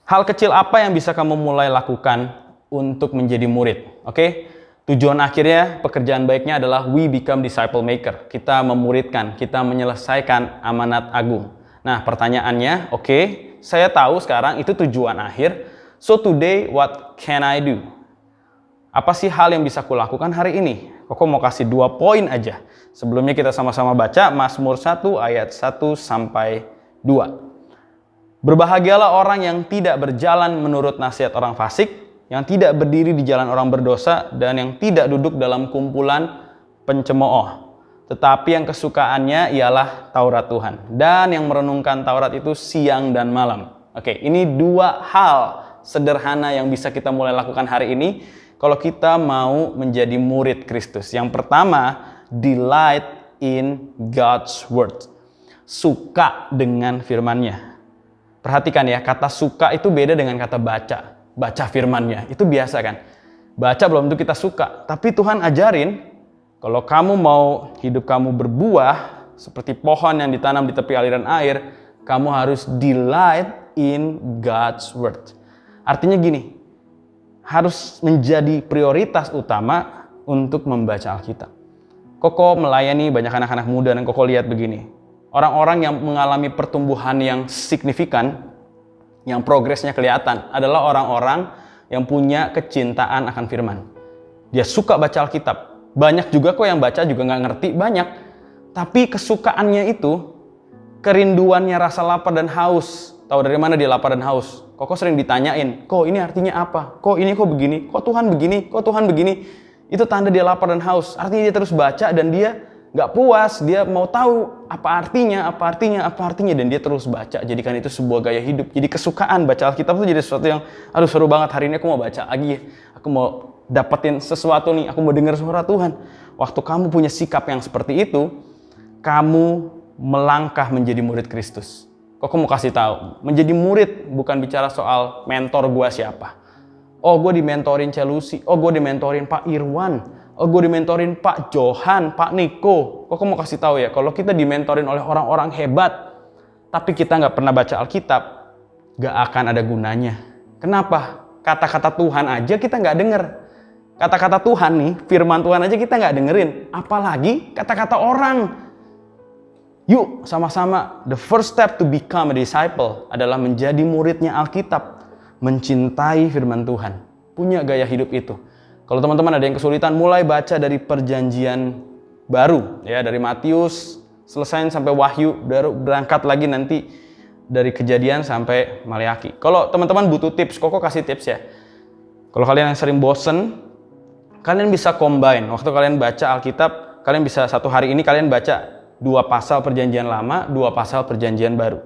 Hal kecil apa yang bisa kamu mulai lakukan untuk menjadi murid? Oke? Tujuan akhirnya pekerjaan baiknya adalah we become disciple maker. Kita memuridkan, kita menyelesaikan amanat agung. Nah, pertanyaannya, saya tahu sekarang itu tujuan akhir. So today what can I do? Apa sih hal yang bisa kulakukan hari ini? Koko mau kasih 2 poin aja. Sebelumnya kita sama-sama baca Mazmur 1 ayat 1 sampai 2. Berbahagialah orang yang tidak berjalan menurut nasihat orang fasik, yang tidak berdiri di jalan orang berdosa, dan yang tidak duduk dalam kumpulan pencemooh. Tetapi yang kesukaannya ialah Taurat Tuhan. Dan yang merenungkan Taurat itu siang dan malam. Oke, ini dua hal sederhana yang bisa kita mulai lakukan hari ini kalau kita mau menjadi murid Kristus. Yang pertama, delight in God's word. Suka dengan firman-Nya. Perhatikan ya, kata suka itu beda dengan kata baca. Baca firman-Nya, itu biasa kan. Baca belum tentu kita suka. Tapi Tuhan ajarin, kalau kamu mau hidup kamu berbuah, seperti pohon yang ditanam di tepi aliran air, kamu harus delight in God's word. Artinya gini, harus menjadi prioritas utama untuk membaca Alkitab. Koko melayani banyak anak-anak muda dan Koko lihat begini. Orang-orang yang mengalami pertumbuhan yang signifikan, yang progresnya kelihatan, adalah orang-orang yang punya kecintaan akan firman. Dia suka baca Alkitab. Banyak juga kok yang baca juga nggak ngerti, banyak. Tapi kesukaannya itu, kerinduannya rasa lapar dan haus. Tahu dari mana dia lapar dan haus? Kok sering ditanyain, kok ini artinya apa? Kok ini kok begini? Kok Tuhan begini? Kok Tuhan begini? Itu tanda dia lapar dan haus. Artinya dia terus baca dan dia nggak puas, dia mau tahu apa artinya, dan dia terus baca. Jadikan itu sebuah gaya hidup. Jadi kesukaan baca Alkitab itu jadi sesuatu yang, aduh seru banget, hari ini aku mau baca lagi, aku mau dapetin sesuatu nih, aku mau dengar suara Tuhan. Waktu kamu punya sikap yang seperti itu, kamu melangkah menjadi murid Kristus. Kok aku mau kasih tahu, menjadi murid bukan bicara soal mentor gua siapa. Oh, gue dimentorin Celusi, oh gue dimentorin Pak Irwan, oh gue dimentorin Pak Johan, Pak Niko. Kok mau kasih tahu ya, kalau kita dimentorin oleh orang-orang hebat, tapi kita nggak pernah baca Alkitab, nggak akan ada gunanya. Kenapa? Kata-kata Tuhan aja kita nggak denger. Kata-kata Tuhan nih, firman Tuhan aja kita nggak dengerin. Apalagi kata-kata orang. Yuk sama-sama, the first step to become a disciple adalah menjadi muridnya Alkitab. Mencintai firman Tuhan. Punya gaya hidup itu. Kalau teman-teman ada yang kesulitan, mulai baca dari perjanjian baru, ya, dari Matius selesain sampai Wahyu, baru berangkat lagi nanti dari Kejadian sampai Maleakhi. Kalau teman-teman butuh tips, Koko kasih tips ya. Kalau kalian yang sering bosen, kalian bisa combine. Waktu kalian baca Alkitab, kalian bisa satu hari ini kalian baca 2 pasal perjanjian lama, 2 pasal perjanjian baru.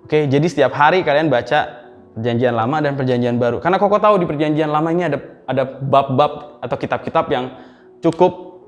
Oke, jadi setiap hari kalian baca perjanjian lama dan perjanjian baru. Karena Koko tahu di perjanjian lama ini ada bab-bab atau kitab-kitab yang cukup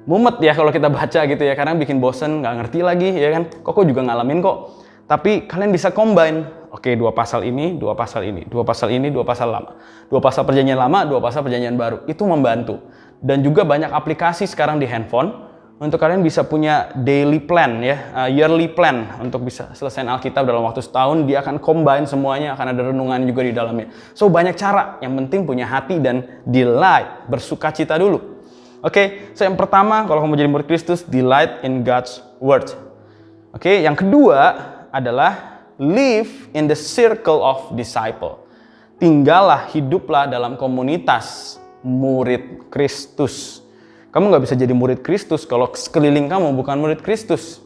mumet ya kalau kita baca gitu ya. Kadang bikin bosen, nggak ngerti lagi ya kan. Koko juga ngalamin kok. Tapi kalian bisa combine. Oke, 2 pasal ini, 2 pasal ini, 2 pasal ini, 2 pasal lama. 2 pasal perjanjian lama, 2 pasal perjanjian baru. Itu membantu. Dan juga banyak aplikasi sekarang di handphone untuk kalian bisa punya daily plan ya, yearly plan untuk bisa selesaiin Alkitab dalam waktu setahun. Dia akan combine semuanya, akan ada renungan juga di dalamnya. So banyak cara, yang penting punya hati dan delight, bersukacita dulu. Oke, so yang pertama kalau kamu jadi murid Kristus, delight in God's word. Oke, yang kedua adalah live in the circle of disciple. Tinggallah, hiduplah dalam komunitas murid Kristus. Kamu nggak bisa jadi murid Kristus kalau sekeliling kamu bukan murid Kristus.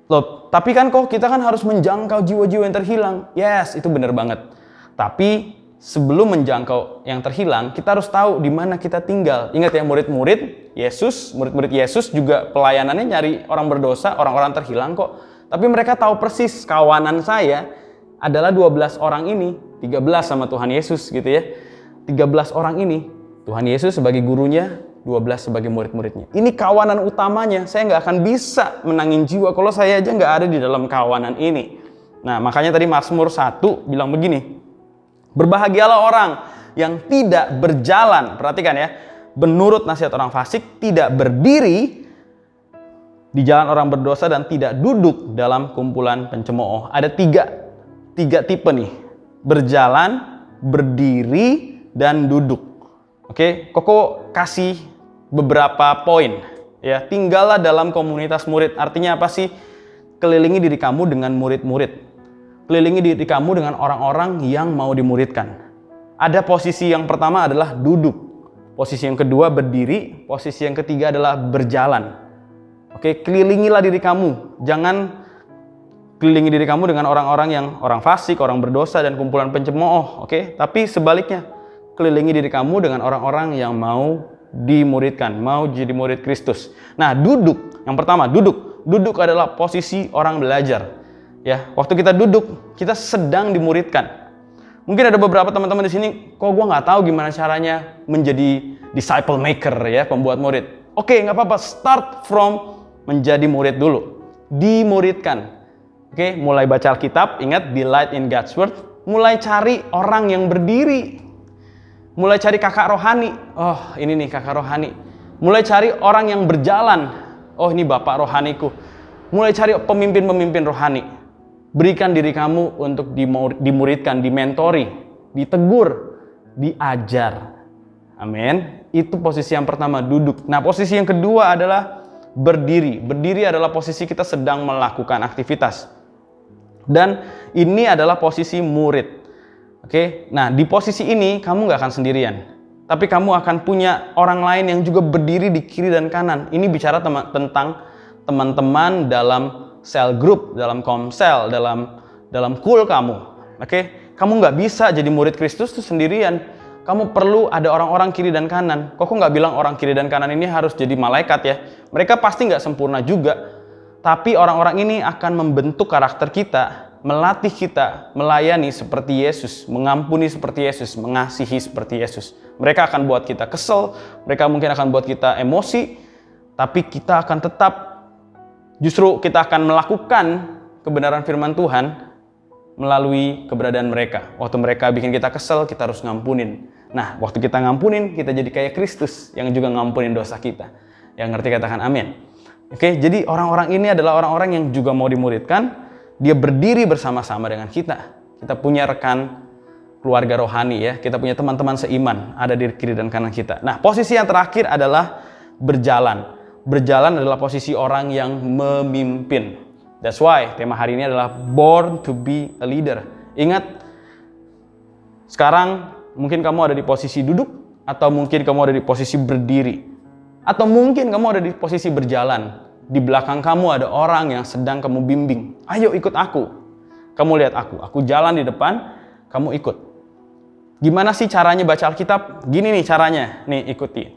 Loh, tapi kan kok kita kan harus menjangkau jiwa-jiwa yang terhilang. Yes, itu benar banget. Tapi sebelum menjangkau yang terhilang, kita harus tahu di mana kita tinggal. Ingat ya, murid-murid Yesus juga pelayanannya nyari orang berdosa, orang-orang terhilang kok. Tapi mereka tahu persis kawanan saya adalah 12 orang ini, 13 sama Tuhan Yesus gitu ya. 13 orang ini, Tuhan Yesus sebagai gurunya, 12 sebagai murid-muridnya. Ini kawanan utamanya. Saya nggak akan bisa menangin jiwa kalau saya aja nggak ada di dalam kawanan ini. Nah, makanya tadi Mazmur 1 bilang begini. Berbahagialah orang yang tidak berjalan, perhatikan ya, menurut nasihat orang fasik, tidak berdiri di jalan orang berdosa, dan tidak duduk dalam kumpulan pencemooh. Ada tiga tipe nih. Berjalan, berdiri, dan duduk. Oke, Koko kasih beberapa poin. Ya, tinggallah dalam komunitas murid. Artinya apa sih? Kelilingi diri kamu dengan murid-murid. Kelilingi diri kamu dengan orang-orang yang mau dimuridkan. Ada posisi yang pertama adalah duduk. Posisi yang kedua berdiri. Posisi yang ketiga adalah berjalan. Oke, kelilingilah diri kamu. Jangan kelilingi diri kamu dengan orang-orang yang orang fasik, orang berdosa, dan kumpulan pencemooh. Oke? Tapi sebaliknya, kelilingi diri kamu dengan orang-orang yang mau dimuridkan, mau jadi murid Kristus. Nah, duduk. Yang pertama, duduk. Duduk adalah posisi orang belajar. Ya, waktu kita duduk, kita sedang dimuridkan. Mungkin ada beberapa teman-teman di sini, kok gue nggak tahu gimana caranya menjadi disciple maker ya, pembuat murid. Oke, nggak apa-apa. Start from menjadi murid dulu. Dimuridkan. Oke, mulai baca Alkitab, ingat delight in God's word. Mulai cari orang yang berdiri. Mulai cari kakak rohani. Oh, ini nih kakak rohani. Mulai cari orang yang berjalan. Oh, ini bapak rohaniku. Mulai cari pemimpin-pemimpin rohani. Berikan diri kamu untuk dimuridkan, dimentori, ditegur, diajar. Amin. Itu posisi yang pertama, duduk. Nah, posisi yang kedua adalah berdiri. Berdiri adalah posisi kita sedang melakukan aktivitas. Dan ini adalah posisi murid. Oke, nah di posisi ini kamu nggak akan sendirian. Tapi kamu akan punya orang lain yang juga berdiri di kiri dan kanan. Ini bicara tentang teman-teman dalam cell group, dalam komsel, dalam kul kamu. Oke, kamu nggak bisa jadi murid Kristus tuh sendirian. Kamu perlu ada orang-orang kiri dan kanan. Kok nggak bilang orang kiri dan kanan ini harus jadi malaikat ya? Mereka pasti nggak sempurna juga. Tapi orang-orang ini akan membentuk karakter kita, melatih kita, melayani seperti Yesus, mengampuni seperti Yesus, mengasihi seperti Yesus. Mereka akan buat kita kesel, mereka mungkin akan buat kita emosi, tapi kita akan tetap, justru kita akan melakukan kebenaran firman Tuhan melalui keberadaan mereka. Waktu mereka bikin kita kesel, kita harus ngampunin. Nah, waktu kita ngampunin, kita jadi kayak Kristus yang juga ngampunin dosa kita. Yang ngerti katakan amin. Oke, jadi orang-orang ini adalah orang-orang yang juga mau dimuridkan. Dia berdiri bersama-sama dengan kita. Kita punya rekan keluarga rohani ya. Kita punya teman-teman seiman ada di kiri dan kanan kita. Nah, posisi yang terakhir adalah berjalan. Berjalan adalah posisi orang yang memimpin. That's why tema hari ini adalah born to be a leader. Ingat, sekarang mungkin kamu ada di posisi duduk, atau mungkin kamu ada di posisi berdiri. Atau mungkin kamu ada di posisi berjalan. Di belakang kamu ada orang yang sedang kamu bimbing. Ayo ikut aku. Kamu lihat aku. Aku jalan di depan, kamu ikut. Gimana sih caranya baca Alkitab? Gini nih caranya. Nih ikuti.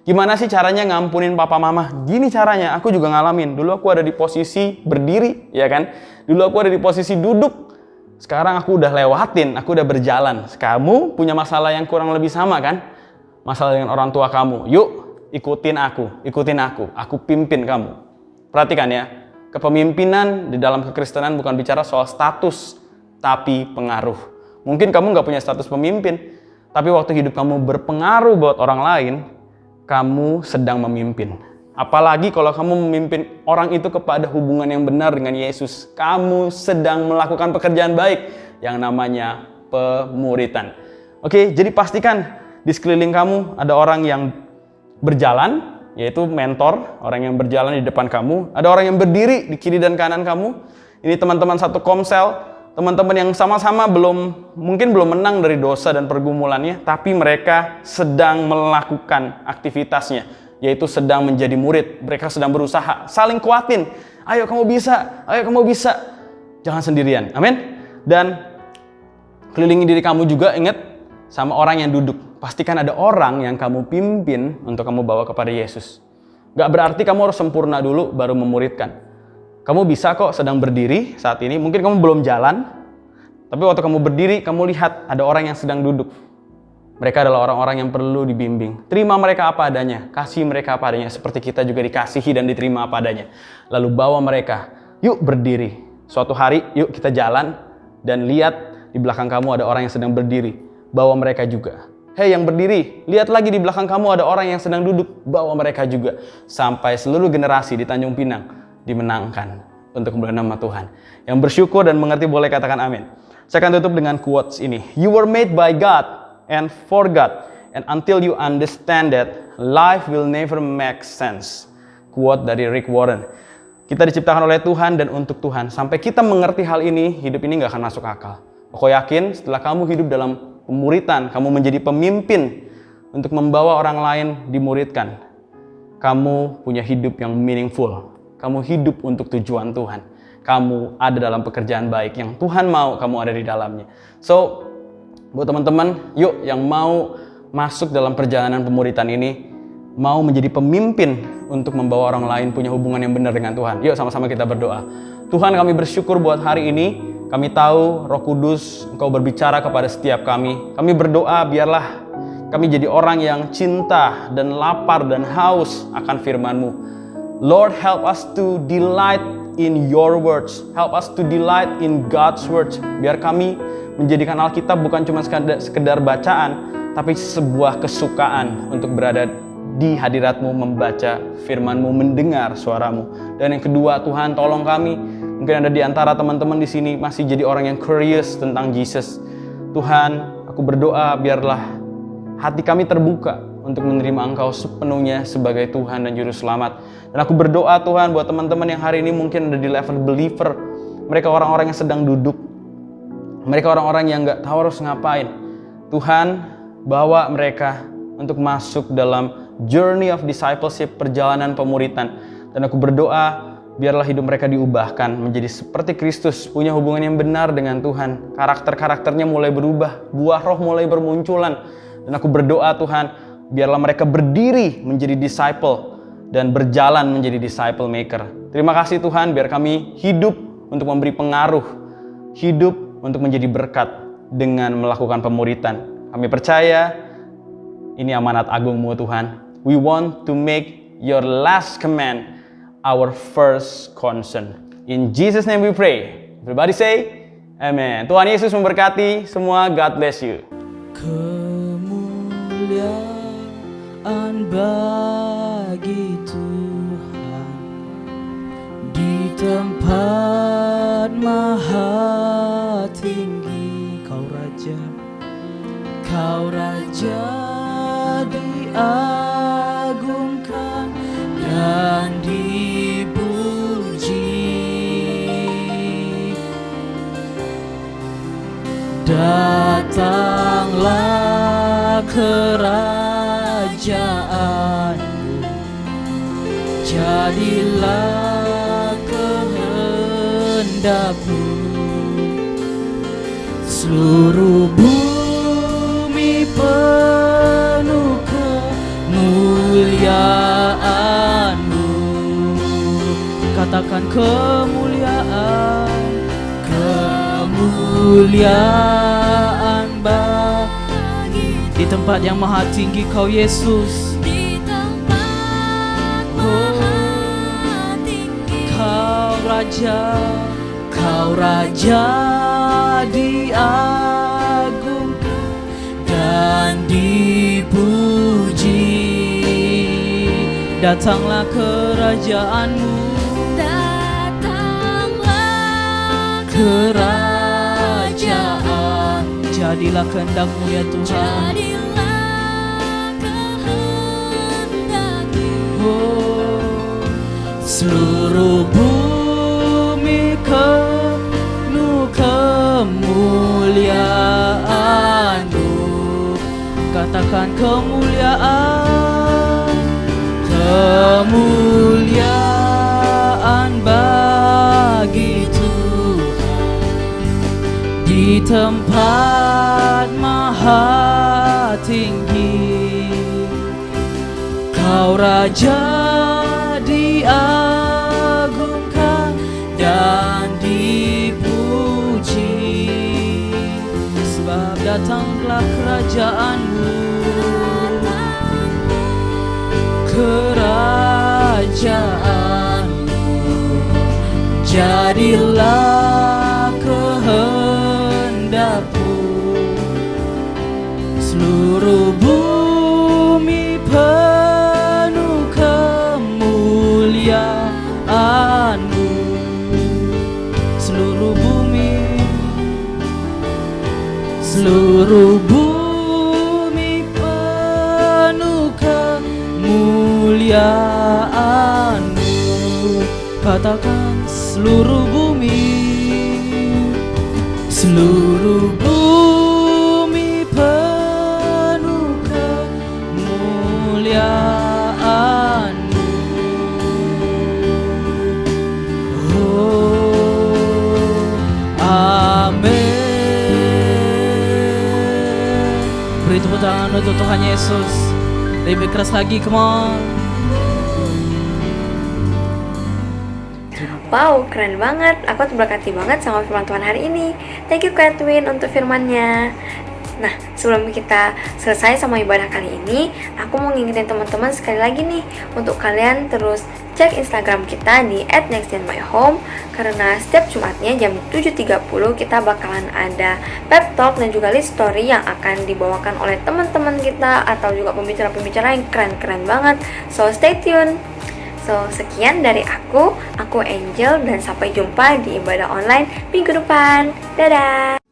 Gimana sih caranya ngampunin papa mama? Gini caranya. Aku juga ngalamin. Dulu aku ada di posisi berdiri, ya kan? Dulu aku ada di posisi duduk. Sekarang aku udah lewatin, aku udah berjalan. Kamu punya masalah yang kurang lebih sama kan? Masalah dengan orang tua kamu. Yuk, ikutin aku pimpin kamu. Perhatikan ya, kepemimpinan di dalam kekristenan bukan bicara soal status, tapi pengaruh. Mungkin kamu nggak punya status pemimpin, tapi waktu hidup kamu berpengaruh buat orang lain, kamu sedang memimpin. Apalagi kalau kamu memimpin orang itu kepada hubungan yang benar dengan Yesus, kamu sedang melakukan pekerjaan baik yang namanya pemuritan. Oke, jadi pastikan di sekeliling kamu ada orang yang berjalan, yaitu mentor, orang yang berjalan di depan kamu. Ada orang yang berdiri di kiri dan kanan kamu. Ini teman-teman satu komsel, teman-teman yang sama-sama mungkin belum menang dari dosa dan pergumulannya, tapi mereka sedang melakukan aktivitasnya, yaitu sedang menjadi murid. Mereka sedang berusaha, saling kuatin. Ayo kamu bisa. Jangan sendirian. Amin. Dan kelilingi diri kamu juga, ingat, sama orang yang duduk. Pastikan ada orang yang kamu pimpin untuk kamu bawa kepada Yesus. Gak berarti kamu harus sempurna dulu baru memuridkan. Kamu bisa kok sedang berdiri saat ini. Mungkin kamu belum jalan, tapi waktu kamu berdiri, kamu lihat ada orang yang sedang duduk. Mereka adalah orang-orang yang perlu dibimbing. Terima mereka apa adanya. Kasih mereka apa adanya. Seperti kita juga dikasihi dan diterima apa adanya. Lalu bawa mereka. Yuk berdiri. Suatu hari, yuk kita jalan dan lihat di belakang kamu ada orang yang sedang berdiri. Bawa mereka juga. Hei yang berdiri, lihat lagi di belakang kamu ada orang yang sedang duduk, bawa mereka juga. Sampai seluruh generasi di Tanjung Pinang dimenangkan untuk kemuliaan nama Tuhan. Yang bersyukur dan mengerti boleh katakan amin. Saya akan tutup dengan quotes ini. You were made by God and for God. And until you understand that, life will never make sense. Quote dari Rick Warren. Kita diciptakan oleh Tuhan dan untuk Tuhan. Sampai kita mengerti hal ini, hidup ini gak akan masuk akal. Aku yakin setelah kamu hidup dalam pemuritan, kamu menjadi pemimpin untuk membawa orang lain dimuridkan. Kamu punya hidup yang meaningful. Kamu hidup untuk tujuan Tuhan. kamu ada dalam pekerjaan baik yang Tuhan mau kamu ada di dalamnya. So, buat teman-teman, yuk yang mau masuk dalam perjalanan pemuritan ini, mau menjadi pemimpin untuk membawa orang lain punya hubungan yang benar dengan Tuhan. Yuk sama-sama kita berdoa. Tuhan, kami bersyukur buat hari ini. Kami tahu Roh Kudus Engkau berbicara kepada setiap kami. Kami berdoa biarlah kami jadi orang yang cinta dan lapar dan haus akan firman-Mu. Lord, help us to delight in your words. Help us to delight in God's words. Biar kami menjadikan Alkitab bukan cuma sekedar bacaan, tapi sebuah kesukaan untuk berada di hadirat-Mu, membaca firman-Mu, mendengar suara-Mu. Dan yang kedua, Tuhan, tolong kami. Mungkin ada di antara teman-teman di sini masih jadi orang yang curious tentang Jesus. Tuhan, aku berdoa biarlah hati kami terbuka untuk menerima Engkau sepenuhnya sebagai Tuhan dan Juru Selamat. Dan aku berdoa Tuhan buat teman-teman yang hari ini mungkin ada di level believer. Mereka orang-orang yang sedang duduk. Mereka orang-orang yang gak tahu harus ngapain. Tuhan, bawa mereka untuk masuk dalam journey of discipleship, perjalanan pemuritan. Dan aku berdoa biarlah hidup mereka diubahkan menjadi seperti Kristus, punya hubungan yang benar dengan Tuhan. Karakter-karakternya mulai berubah, buah roh mulai bermunculan. Dan aku berdoa Tuhan, biarlah mereka berdiri menjadi disciple dan berjalan menjadi disciple maker. Terima kasih Tuhan, biar kami hidup untuk memberi pengaruh, hidup untuk menjadi berkat dengan melakukan pemuritan. Kami percaya ini amanat agung-Mu Tuhan. We want to make your last command our first concern. In Jesus' name we pray. Everybody say, Amen. Tuhan Yesus memberkati semua. God bless you. Kemuliaan bagi Tuhan di tempat maha tinggi. Kau Raja diagungkan dan dipuji. Datanglah kerajaanmu, jadilah kehendak-Mu. Seluruh bumi penuh kemuliaan-Mu. Katakan kemuliaan bagi di tempat yang maha tinggi Kau Yesus. Di tempat maha tinggi Kau Raja diagungkan dan dipuji. Datanglah kerajaan-Mu, kerajaan, jadilah kehendak-Mu ya Tuhan. Oh, seluruh bumi penuh kemuliaan-Mu. Katakan kemuliaan bagi di tempat maha tinggi. Kau Raja diagungkan dan dipuji. Sebab datanglah kerajaan-Mu, kerajaan-Mu, jadilah kehendak-Mu. Seluruh bumi penuh kemuliaan-Mu. Seluruh bumi penuh kemuliaan-Mu. Katakan seluruh bumi penuh kemuliaan-Mu. Oh, Amin. Beri tepuk tangan untuk Tuhan Yesus. Lebih keras lagi, come on. Wow, keren banget. Aku terberkati banget sama firman Tuhan hari ini. Thank you Kak Edwin untuk firmannya. Nah, sebelum kita selesai sama ibadah kali ini, aku mau ngingetin teman-teman sekali lagi nih, untuk kalian terus cek Instagram kita di @nextgenmyhome, karena setiap Jumatnya jam 7.30 kita bakalan ada pep talk dan juga list story yang akan dibawakan oleh teman-teman kita atau juga pembicara-pembicara yang keren-keren banget. So stay tune. So, sekian dari aku Angel, dan sampai jumpa di ibadah online minggu depan. Dadah!